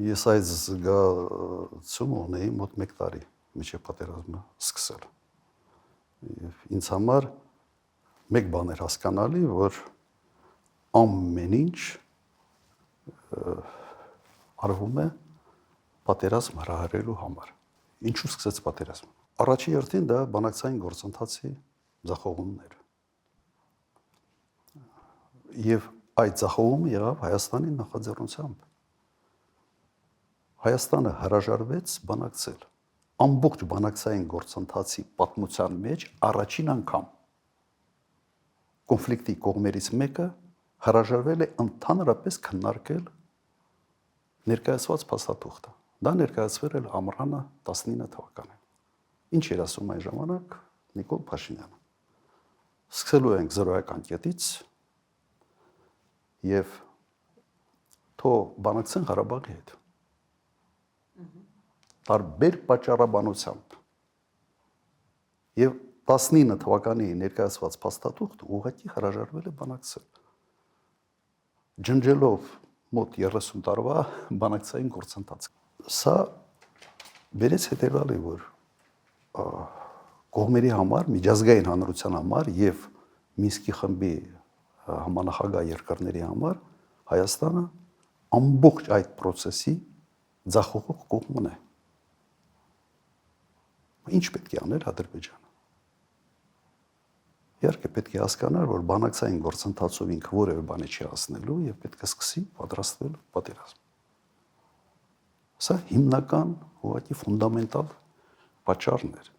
Ես այդ զգացումը ունեի մոտ 1 տարի մինչև պատերազմը սկսել։ Եվ ինձ համար մեկ բան էր հասկանալի, որ ամեն ինչ արվում է պատերազմ հրահրելու համար։ Ինչու սկսեց պատերազմը։ Առաջին հերթին դա բանակցային գործընթացի ձախողումն էր։ Եվ այդ ձախողումը եղավ Հայաստանի նախաձեռնությամբ։ Հայաստանը հրաժարվեց բանակցել։ Ամբողջ բանակցային գործընթացի պատմության մեջ առաջին անգամ կոնֆլիկտի կողմերից մեկը հրաժարվել է ընդհանրապես քննարկել ներկայացված փաստաթուղթը։ Դա ներկայացվել էր ամռանը 19 թվականին։ Ինչ էր ասում այն ժամանակ Նիկոլ Փաշինյանը։ Սկսելու ենք զրոյական կետից եւ թող բանակցեն Ղարաբաղի հետ։ Տարբեր պատճառաբանությամբ։ Եվ 19 թվականի ներկայացված փաստաթուղթը ուղղակի հրաժարվել է բանակցել։ Ջնջելով մոտ 30 տարվա բանակցային գործընթաց։ Սա բերեց հետևյալի, որ կողմերի համար, միջազգային հանրության համար եւ Մինսկի խմբի համանախագահ երկրների համար Հայաստանը ամբողջ այդ process-ի ձախողող կողմն է։ Ինչ պետք է աներ Ադրբեջանը։ Իհարկե պետք է հասկանար, որ բանակցային գործընթացով ինքը որևէ բանի չի հասնելու եւ պետք է սկսի պատրաստվել պատերազմ։ Սա հիմնական, ուղղակի ֆունդամենտալ պատճառն էր։